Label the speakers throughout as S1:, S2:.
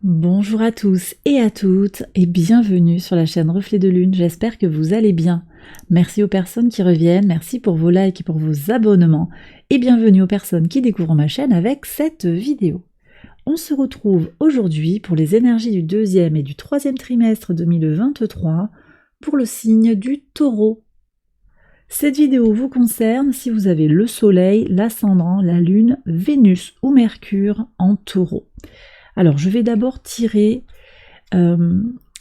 S1: Bonjour à tous et à toutes et bienvenue sur la chaîne Reflet de Lune, j'espère que vous allez bien. Merci aux personnes qui reviennent, merci pour vos likes et pour vos abonnements et bienvenue aux personnes qui découvrent ma chaîne avec cette vidéo. On se retrouve aujourd'hui pour les énergies du deuxième et du troisième trimestre 2023 pour le signe du Taureau. Cette vidéo vous concerne si vous avez le Soleil, l'ascendant, la Lune, Vénus ou Mercure en Taureau. Alors, je vais d'abord tirer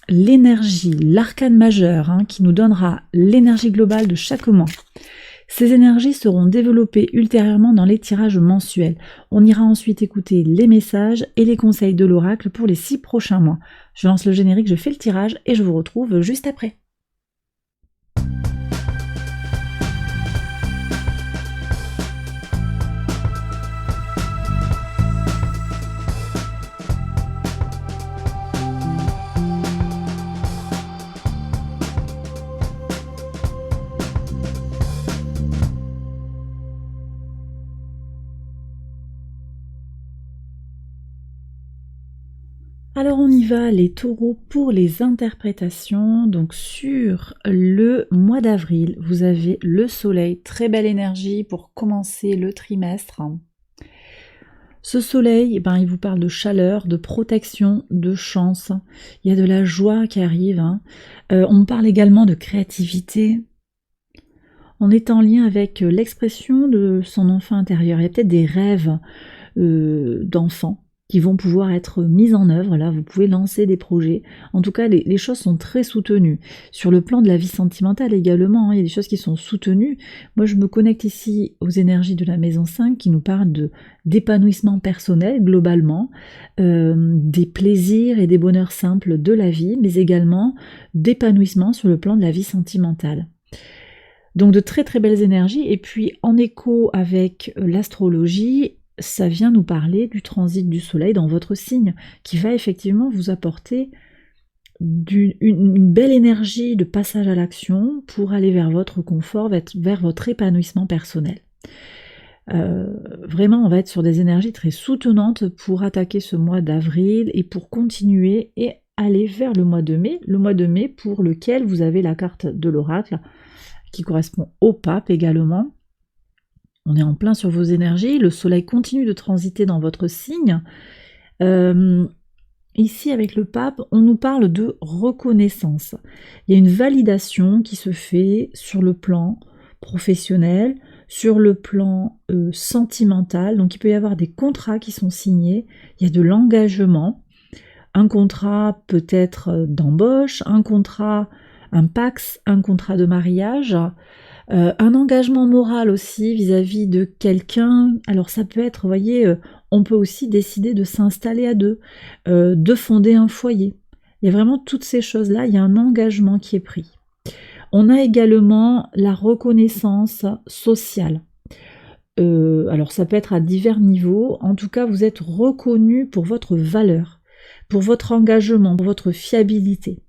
S1: l'énergie, l'arcane majeur, qui nous donnera l'énergie globale de chaque mois. Ces énergies seront développées ultérieurement dans les tirages mensuels. On ira ensuite écouter les messages et les conseils de l'oracle pour les 6 prochains mois. Je lance le générique, je fais le tirage et je vous retrouve juste après. Alors on y va les taureaux pour les interprétations. Donc sur le mois d'avril, vous avez le soleil, très belle énergie pour commencer le trimestre. Ce soleil, il vous parle de chaleur, de protection, de chance. Il y a de la joie qui arrive. On parle également de créativité. On est en lien avec l'expression de son enfant intérieur. Il y a peut-être des rêves d'enfants qui vont pouvoir être mises en œuvre. Là, vous pouvez lancer des projets. En tout cas, les choses sont très soutenues. Sur le plan de la vie sentimentale également, il y a des choses qui sont soutenues. Moi, je me connecte ici aux énergies de la maison 5 qui nous parlent d'épanouissement personnel globalement, des plaisirs et des bonheurs simples de la vie, mais également d'épanouissement sur le plan de la vie sentimentale. Donc de très très belles énergies. Et puis en écho avec l'astrologie, ça vient nous parler du transit du soleil dans votre signe, qui va effectivement vous apporter une belle énergie de passage à l'action pour aller vers votre confort, vers votre épanouissement personnel. Vraiment, on va être sur des énergies très soutenantes pour attaquer ce mois d'avril et pour continuer et aller vers le mois de mai pour lequel vous avez la carte de l'oracle qui correspond au pape également. On est en plein sur vos énergies, le soleil continue de transiter dans votre signe. Ici, avec le pape, on nous parle de reconnaissance. Il y a une validation qui se fait sur le plan professionnel, sur le plan sentimental. Donc, il peut y avoir des contrats qui sont signés. Il y a de l'engagement. Un contrat peut-être d'embauche, un contrat, un pax, un contrat de mariage. Un engagement moral aussi vis-à-vis de quelqu'un. Alors ça peut être, vous voyez, on peut aussi décider de s'installer à deux, de fonder un foyer. Il y a vraiment toutes ces choses-là, il y a un engagement qui est pris. On a également la reconnaissance sociale. Alors ça peut être à divers niveaux. En tout cas, vous êtes reconnu pour votre valeur, pour votre engagement, pour votre fiabilité.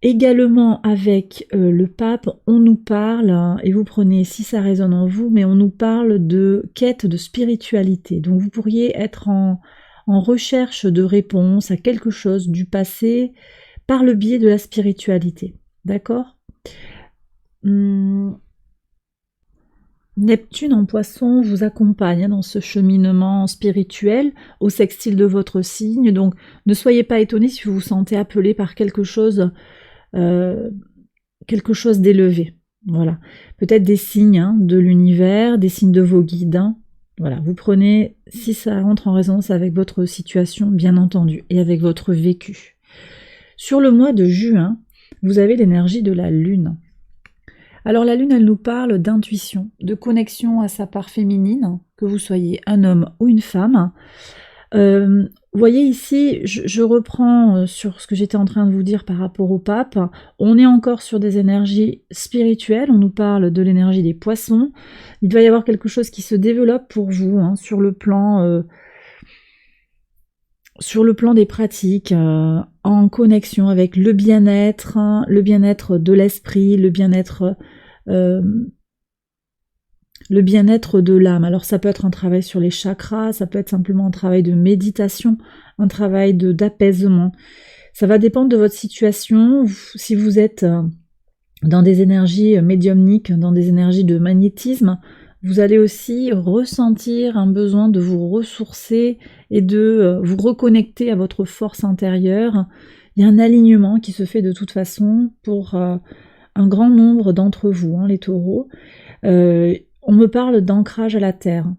S1: Également avec le pape, on nous parle, et vous prenez si ça résonne en vous, mais on nous parle de quête de spiritualité. Donc vous pourriez être en recherche de réponse à quelque chose du passé par le biais de la spiritualité. D'accord ? Neptune en poisson vous accompagne dans ce cheminement spirituel au sextile de votre signe. Donc ne soyez pas étonnés si vous vous sentez appelé par quelque chose d'élevé, voilà. Peut-être des signes de l'univers, des signes de vos guides. Voilà, vous prenez si ça entre en résonance avec votre situation, bien entendu, et avec votre vécu. Sur le mois de juin, vous avez l'énergie de la Lune. Alors la Lune, elle nous parle d'intuition, de connexion à sa part féminine, que vous soyez un homme ou une femme. Vous voyez ici, je reprends sur ce que j'étais en train de vous dire par rapport au pape. On est encore sur des énergies spirituelles, on nous parle de l'énergie des poissons. Il doit y avoir quelque chose qui se développe pour vous sur le plan des pratiques, en connexion avec le bien-être de l'esprit, le bien-être de l'âme. Alors ça peut être un travail sur les chakras, ça peut être simplement un travail de méditation, un travail d'apaisement. Ça va dépendre de votre situation. Si vous êtes dans des énergies médiumniques, dans des énergies de magnétisme, vous allez aussi ressentir un besoin de vous ressourcer et de vous reconnecter à votre force intérieure. Il y a un alignement qui se fait de toute façon pour un grand nombre d'entre vous, les taureaux. On me parle d'ancrage à la terre.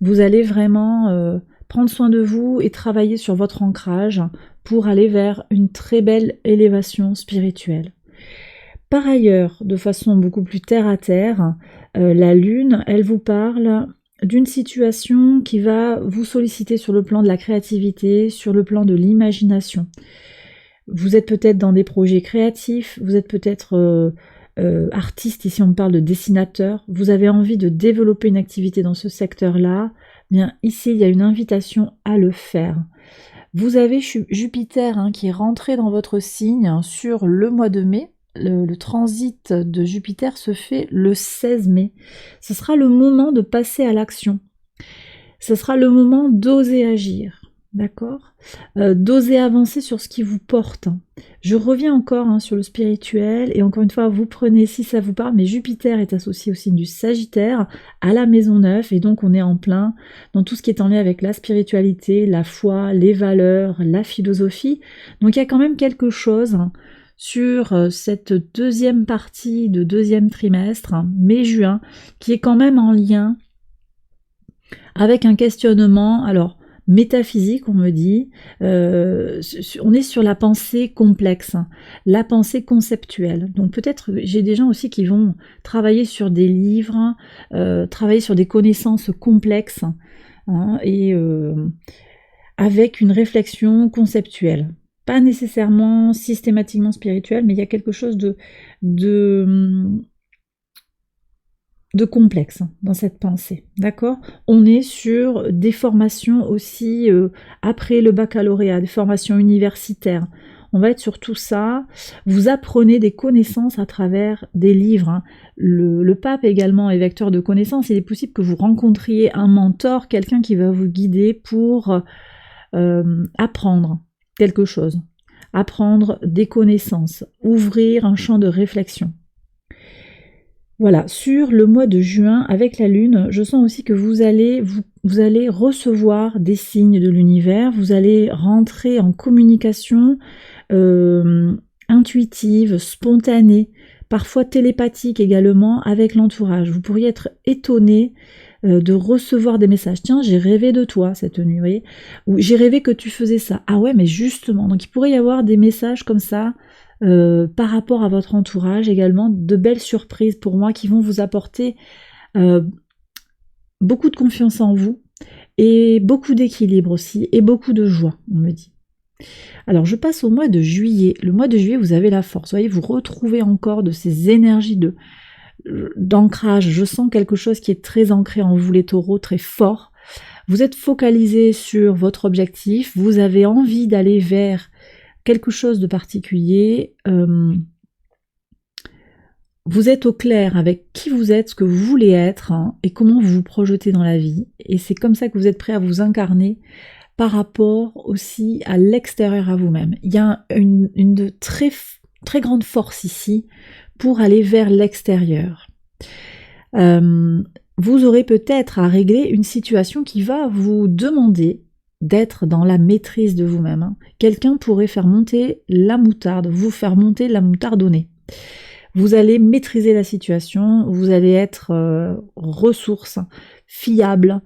S1: Vous allez vraiment prendre soin de vous et travailler sur votre ancrage pour aller vers une très belle élévation spirituelle. Par ailleurs, de façon beaucoup plus terre à terre, la Lune, elle vous parle d'une situation qui va vous solliciter sur le plan de la créativité, sur le plan de l'imagination. Vous êtes peut-être dans des projets créatifs, vous êtes peut-être artiste, ici on parle de dessinateur, vous avez envie de développer une activité dans ce secteur-là, bien ici il y a une invitation à le faire. Vous avez Jupiter qui est rentré dans votre signe sur le mois de mai. Le transit de Jupiter se fait le 16 mai. Ce sera le moment de passer à l'action. Ce sera le moment d'oser agir. D'accord, d'oser avancer sur ce qui vous porte. Je reviens encore sur le spirituel, et encore une fois, vous prenez si ça vous parle, mais Jupiter est associé au signe du Sagittaire, à la maison 9, et donc on est en plein dans tout ce qui est en lien avec la spiritualité, la foi, les valeurs, la philosophie. Donc il y a quand même quelque chose sur cette deuxième partie de deuxième trimestre, mai-juin, qui est quand même en lien avec un questionnement, alors métaphysique, on me dit, on est sur la pensée complexe, la pensée conceptuelle. Donc peut-être j'ai des gens aussi qui vont travailler sur des livres, travailler sur des connaissances complexes, et avec une réflexion conceptuelle. Pas nécessairement systématiquement spirituelle, mais il y a quelque chose de complexe dans cette pensée, d'accord? On est sur des formations aussi après le baccalauréat, des formations universitaires. On va être sur tout ça. Vous apprenez des connaissances à travers des livres. Le pape également est vecteur de connaissances. Il est possible que vous rencontriez un mentor, quelqu'un qui va vous guider pour apprendre quelque chose, apprendre des connaissances, ouvrir un champ de réflexion. Voilà, sur le mois de juin, avec la Lune, je sens aussi que vous allez recevoir des signes de l'univers, vous allez rentrer en communication intuitive, spontanée, parfois télépathique également avec l'entourage. Vous pourriez être étonné de recevoir des messages. Tiens, j'ai rêvé de toi cette nuit, vous voyez, ou j'ai rêvé que tu faisais ça. Ah ouais, mais justement, donc il pourrait y avoir des messages comme ça, par rapport à votre entourage également, de belles surprises pour moi qui vont vous apporter beaucoup de confiance en vous et beaucoup d'équilibre aussi et beaucoup de joie, on me dit. Alors je passe au mois de juillet. Le mois de juillet, vous avez la force, vous voyez, vous retrouvez encore de ces énergies d'ancrage. Je sens quelque chose qui est très ancré en vous les taureaux, très fort. Vous êtes focalisé sur votre objectif, vous avez envie d'aller vers quelque chose de particulier, vous êtes au clair avec qui vous êtes, ce que vous voulez être, et comment vous vous projetez dans la vie, et c'est comme ça que vous êtes prêt à vous incarner par rapport aussi à l'extérieur à vous-même. Il y a une très, très grande force ici pour aller vers l'extérieur. Vous aurez peut-être à régler une situation qui va vous demander d'être dans la maîtrise de vous-même. Quelqu'un pourrait faire monter la moutarde, vous faire monter la moutarde au nez. Vous allez maîtriser la situation, vous allez être ressource, fiable,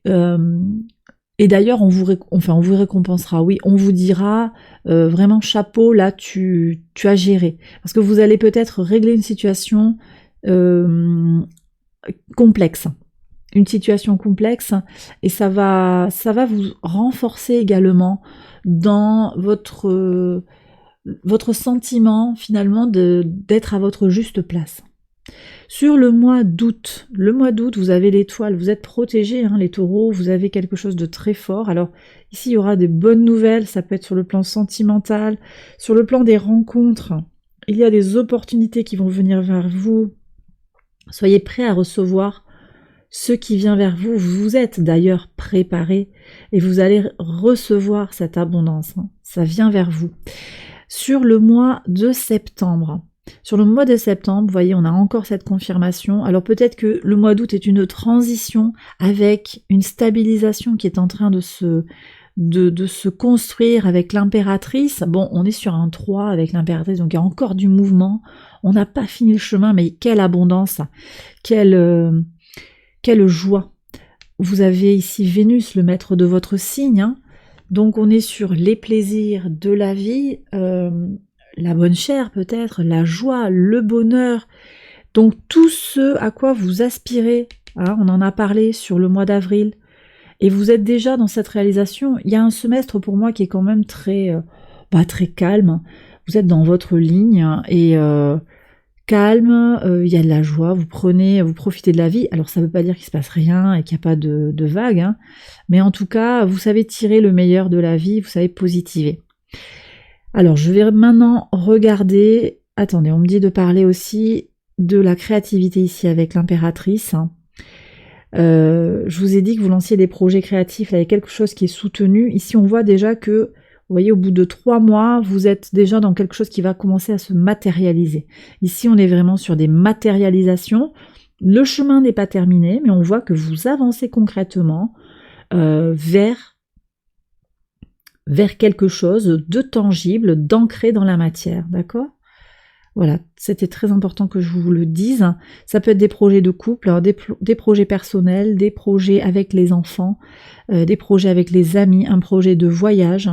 S1: et d'ailleurs on vous récompensera, oui, on vous dira vraiment chapeau, là tu as géré. Parce que vous allez peut-être régler une situation complexe. Une situation complexe, et ça va vous renforcer également dans votre sentiment finalement d'être à votre juste place. Sur le mois d'août, vous avez l'étoile, vous êtes protégés, les taureaux, vous avez quelque chose de très fort. Alors ici il y aura des bonnes nouvelles, ça peut être sur le plan sentimental, sur le plan des rencontres, il y a des opportunités qui vont venir vers vous. Soyez prêts à recevoir ce qui vient vers vous, vous êtes d'ailleurs préparé et vous allez recevoir cette abondance. Ça vient vers vous. Sur le mois de septembre, vous voyez, on a encore cette confirmation. Alors peut-être que le mois d'août est une transition avec une stabilisation qui est en train de se construire avec l'impératrice. Bon, on est sur un 3 avec l'impératrice, donc il y a encore du mouvement. On n'a pas fini le chemin, mais quelle abondance, quelle joie. Vous avez ici Vénus, le maître de votre signe, hein. Donc on est sur les plaisirs de la vie, la bonne chère peut-être, la joie, le bonheur. Donc tout ce à quoi vous aspirez, hein, on en a parlé sur le mois d'avril, et vous êtes déjà dans cette réalisation. Il y a un semestre pour moi qui est quand même très calme. Vous êtes dans votre ligne et calme, il y a de la joie, vous profitez de la vie. Alors ça ne veut pas dire qu'il se passe rien et qu'il n'y a pas de vagues, hein, mais en tout cas, vous savez tirer le meilleur de la vie, vous savez positiver. Alors je vais maintenant regarder, attendez, on me dit de parler aussi de la créativité ici avec l'impératrice. Je vous ai dit que vous lanciez des projets créatifs, là, il y a quelque chose qui est soutenu. Ici on voit déjà que, vous voyez, au bout de 3 mois, vous êtes déjà dans quelque chose qui va commencer à se matérialiser. Ici, on est vraiment sur des matérialisations. Le chemin n'est pas terminé, mais on voit que vous avancez concrètement vers quelque chose de tangible, d'ancré dans la matière, d'accord ? Voilà, c'était très important que je vous le dise. Ça peut être des projets de couple, alors des projets personnels, des projets avec les enfants, des projets avec les amis, un projet de voyage.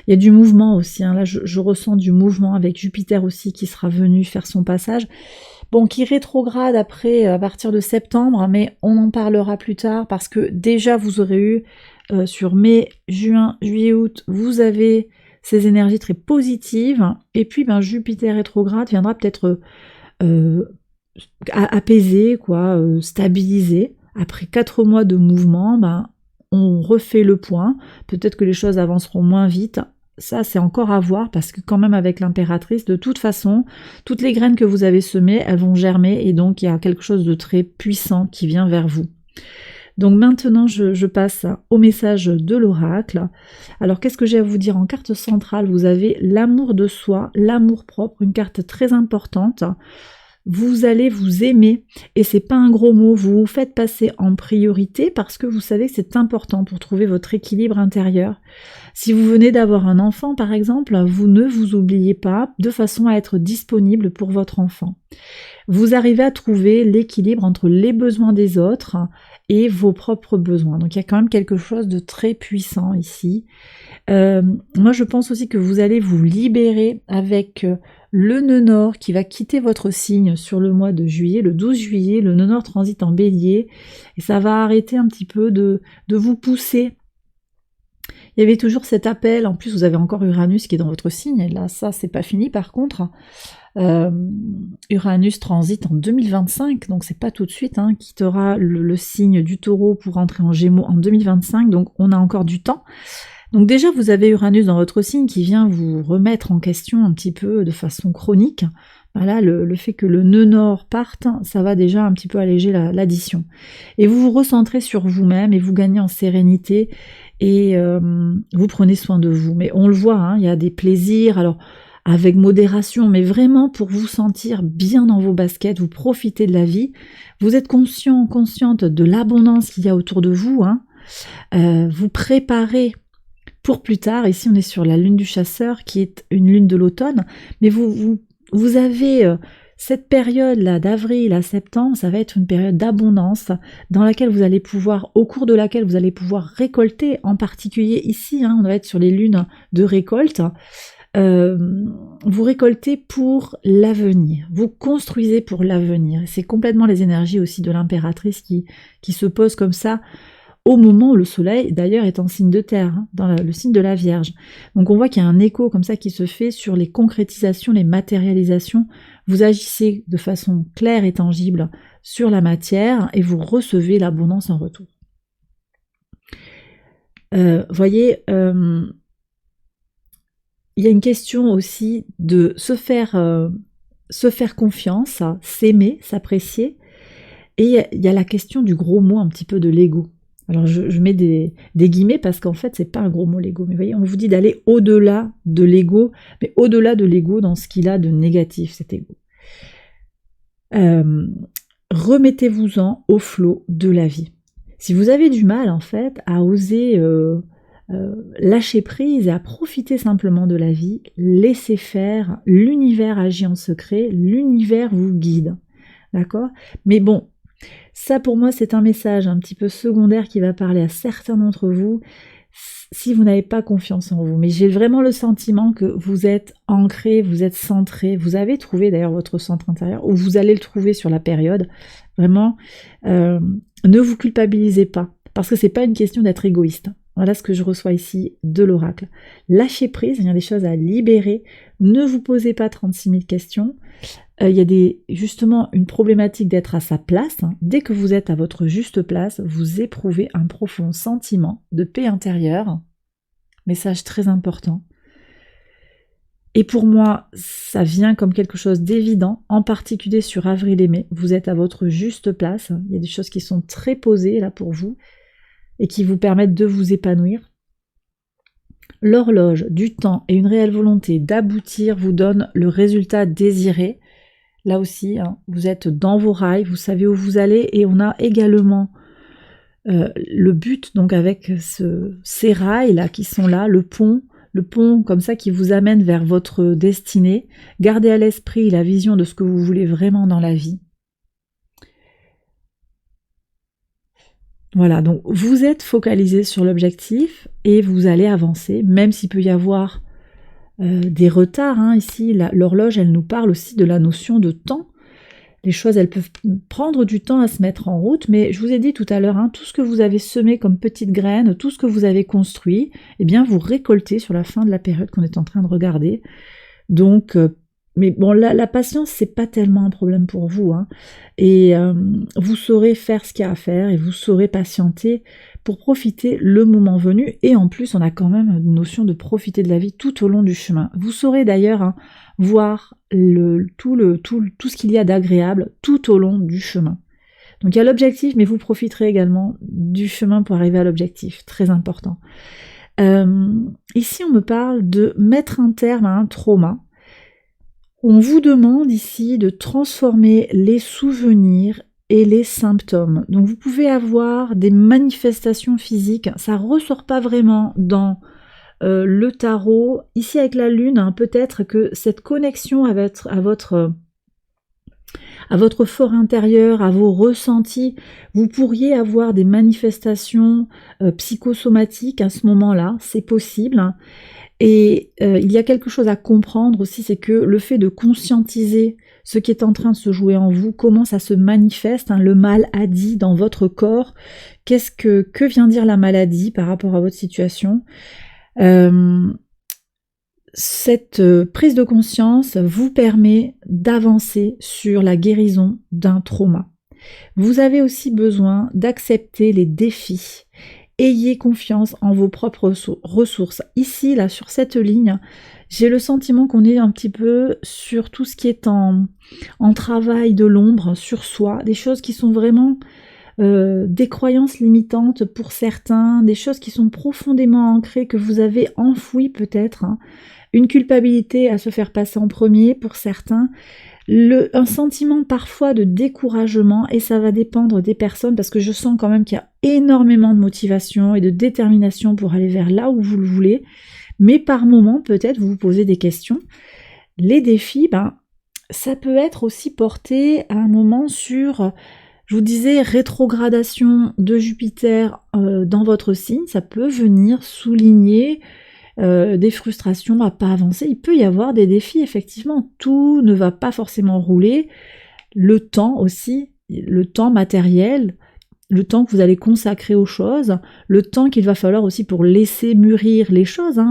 S1: Il y a du mouvement aussi, hein. Là je ressens du mouvement avec Jupiter aussi qui sera venu faire son passage. Bon, qui rétrograde après à partir de septembre, mais on en parlera plus tard parce que déjà vous aurez eu sur mai, juin, juillet, août, vous avez ces énergies très positives, et puis Jupiter rétrograde viendra peut-être apaiser, stabiliser. Après 4 mois de mouvement, on refait le point, peut-être que les choses avanceront moins vite. Ça, c'est encore à voir, parce que quand même avec l'impératrice, de toute façon, toutes les graines que vous avez semées, elles vont germer, et donc il y a quelque chose de très puissant qui vient vers vous. Donc maintenant, je passe au message de l'oracle. Alors, qu'est-ce que j'ai à vous dire? En carte centrale, vous avez l'amour de soi, l'amour propre, une carte très importante. Vous allez vous aimer, et c'est pas un gros mot, vous vous faites passer en priorité parce que vous savez que c'est important pour trouver votre équilibre intérieur. Si vous venez d'avoir un enfant par exemple, vous ne vous oubliez pas de façon à être disponible pour votre enfant. Vous arrivez à trouver l'équilibre entre les besoins des autres et vos propres besoins. Donc il y a quand même quelque chose de très puissant ici. Moi je pense aussi que vous allez vous libérer avec le nœud nord qui va quitter votre signe sur le mois de juillet, le 12 juillet, le nœud nord transite en bélier, et ça va arrêter un petit peu de vous pousser. Il y avait toujours cet appel, en plus vous avez encore Uranus qui est dans votre signe, et là ça c'est pas fini par contre. Uranus transite en 2025, donc c'est pas tout de suite, hein, quittera le signe du taureau pour entrer en gémeaux en 2025, donc on a encore du temps. Donc déjà vous avez Uranus dans votre signe qui vient vous remettre en question un petit peu de façon chronique. Voilà, le fait que le nœud nord parte, ça va déjà un petit peu alléger l'addition. Et vous vous recentrez sur vous-même et vous gagnez en sérénité et vous prenez soin de vous. Mais on le voit, hein, il y a des plaisirs, alors avec modération, mais vraiment pour vous sentir bien dans vos baskets, vous profitez de la vie, vous êtes consciente de l'abondance qu'il y a autour de vous, hein. Vous préparez pour plus tard. Ici on est sur la lune du chasseur qui est une lune de l'automne, mais vous avez cette période-là d'avril à septembre, ça va être une période d'abondance dans laquelle vous allez pouvoir, au cours de laquelle vous allez pouvoir récolter, en particulier ici, hein, on va être sur les lunes de récolte. Vous récoltez pour l'avenir, vous construisez pour l'avenir. C'est complètement les énergies aussi de l'impératrice qui se posent comme ça au moment où le soleil d'ailleurs est en signe de terre, hein, dans le signe de la Vierge. Donc on voit qu'il y a un écho comme ça qui se fait sur les concrétisations, les matérialisations. Vous agissez de façon claire et tangible sur la matière et vous recevez l'abondance en retour. Voyez, il y a une question aussi de se faire confiance, s'aimer, s'apprécier. Et il y a la question du gros mot un petit peu de l'ego. Alors je mets des guillemets parce qu'en fait c'est pas un gros mot l'ego, mais vous voyez, on vous dit d'aller au-delà de l'ego, mais au-delà de l'ego dans ce qu'il a de négatif, cet ego. Remettez-vous-en au flot de la vie. Si vous avez du mal en fait à oser lâcher prise et à profiter simplement de la vie, laissez faire, l'univers agit en secret, l'univers vous guide, d'accord? Mais bon, ça pour moi c'est un message un petit peu secondaire qui va parler à certains d'entre vous si vous n'avez pas confiance en vous. Mais j'ai vraiment le sentiment que vous êtes ancré, vous êtes centré, vous avez trouvé d'ailleurs votre centre intérieur, ou vous allez le trouver sur la période. Vraiment, ne vous culpabilisez pas, parce que c'est pas une question d'être égoïste. Voilà ce que je reçois ici de l'oracle. Lâchez prise, il y a des choses à libérer, ne vous posez pas 36 000 questions. Il y a justement une problématique d'être à sa place. Dès que vous êtes à votre juste place, vous éprouvez un profond sentiment de paix intérieure. Message très important. Et pour moi, ça vient comme quelque chose d'évident, en particulier sur avril et mai. Vous êtes à votre juste place. Il y a des choses qui sont très posées là pour vous et qui vous permettent de vous épanouir. L'horloge du temps et une réelle volonté d'aboutir vous donne le résultat désiré. Là aussi, vous êtes dans vos rails, vous savez où vous allez, et on a également le but, donc avec ces rails là qui sont là, le pont comme ça qui vous amène vers votre destinée. Gardez à l'esprit la vision de ce que vous voulez vraiment dans la vie. Voilà, donc vous êtes focalisé sur l'objectif et vous allez avancer, même s'il peut y avoir des retards. Ici, l'horloge, elle nous parle aussi de la notion de temps. Les choses, elles peuvent prendre du temps à se mettre en route, mais je vous ai dit tout à l'heure, tout ce que vous avez semé comme petites graines, tout ce que vous avez construit, eh bien, vous récoltez sur la fin de la période qu'on est en train de regarder. Donc, mais bon, la patience, c'est pas tellement un problème pour vous, et vous saurez faire ce qu'il y a à faire et vous saurez patienter pour profiter le moment venu. Et en plus, on a quand même une notion de profiter de la vie tout au long du chemin. Vous saurez d'ailleurs voir tout ce qu'il y a d'agréable tout au long du chemin. Donc il y a l'objectif, mais vous profiterez également du chemin pour arriver à l'objectif. Très important. Ici, on me parle de mettre un terme à un trauma. On vous demande ici de transformer les souvenirs et les symptômes. Donc vous pouvez avoir des manifestations physiques, ça ressort pas vraiment dans le tarot. Ici avec la lune, peut-être que cette connexion à votre fort intérieur, à vos ressentis, vous pourriez avoir des manifestations psychosomatiques à ce moment-là, c'est possible. Et il y a quelque chose à comprendre aussi, c'est que le fait de conscientiser ce qui est en train de se jouer en vous, comment ça se manifeste, le mal a dit dans votre corps, que vient dire la maladie par rapport à votre situation. Cette prise de conscience vous permet d'avancer sur la guérison d'un trauma. Vous avez aussi besoin d'accepter les défis. Ayez confiance en vos propres ressources. Ici, là, sur cette ligne, j'ai le sentiment qu'on est un petit peu sur tout ce qui est en travail de l'ombre sur soi, des choses qui sont vraiment des croyances limitantes pour certains, des choses qui sont profondément ancrées, que vous avez enfouies peut-être, une culpabilité à se faire passer en premier pour certains, un sentiment parfois de découragement, et ça va dépendre des personnes, parce que je sens quand même qu'il y a énormément de motivation et de détermination pour aller vers là où vous le voulez, mais par moment peut-être vous vous posez des questions. Les défis, ça peut être aussi porté à un moment sur, je vous disais, rétrogradation de Jupiter dans votre signe, ça peut venir souligner des frustrations à pas avancer. Il peut y avoir des défis, effectivement, tout ne va pas forcément rouler. Le temps aussi, le temps matériel, le temps que vous allez consacrer aux choses, le temps qu'il va falloir aussi pour laisser mûrir les choses,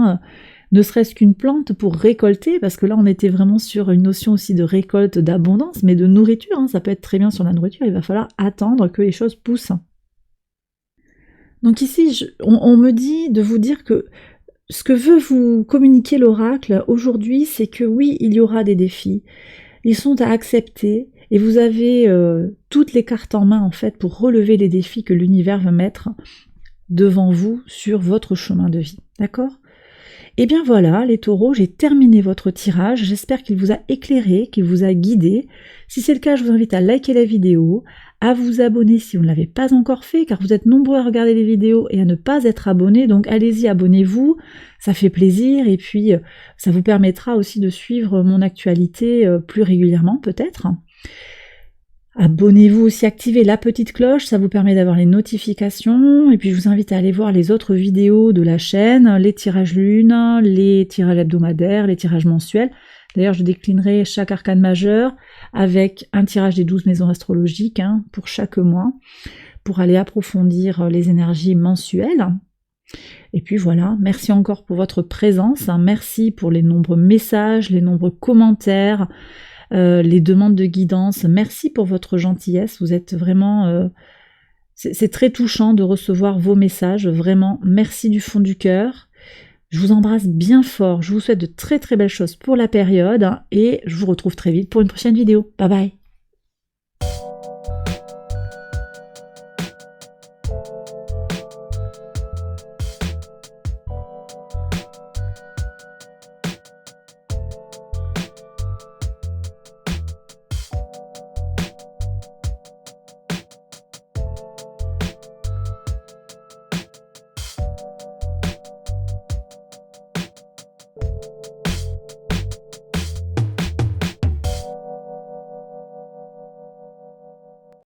S1: ne serait-ce qu'une plante pour récolter, parce que là on était vraiment sur une notion aussi de récolte, d'abondance, mais de nourriture, ça peut être très bien sur la nourriture, il va falloir attendre que les choses poussent. Donc ici, on me dit de vous dire que ce que veut vous communiquer l'oracle aujourd'hui, c'est que oui, il y aura des défis, ils sont à accepter, Et vous avez toutes les cartes en main en fait pour relever les défis que l'univers va mettre devant vous sur votre chemin de vie. D'accord ? Et bien voilà, les taureaux, j'ai terminé votre tirage. J'espère qu'il vous a éclairé, qu'il vous a guidé. Si c'est le cas, je vous invite à liker la vidéo, à vous abonner si vous ne l'avez pas encore fait, car vous êtes nombreux à regarder les vidéos et à ne pas être abonnés. Donc allez-y, abonnez-vous, ça fait plaisir. Et puis, ça vous permettra aussi de suivre mon actualité plus régulièrement peut-être. Abonnez-vous aussi, activez la petite cloche, ça vous permet d'avoir les notifications. Et puis je vous invite à aller voir les autres vidéos de la chaîne, les tirages lunes, les tirages hebdomadaires, les tirages mensuels. D'ailleurs, je déclinerai chaque arcane majeur avec un tirage des 12 maisons astrologiques pour chaque mois, pour aller approfondir les énergies mensuelles. Et puis voilà, merci encore pour votre présence, merci pour les nombreux messages, les nombreux commentaires, les demandes de guidance. Merci pour votre gentillesse, vous êtes vraiment... c'est très touchant de recevoir vos messages, vraiment, merci du fond du cœur. Je vous embrasse bien fort, je vous souhaite de très très belles choses pour la période et je vous retrouve très vite pour une prochaine vidéo. Bye bye.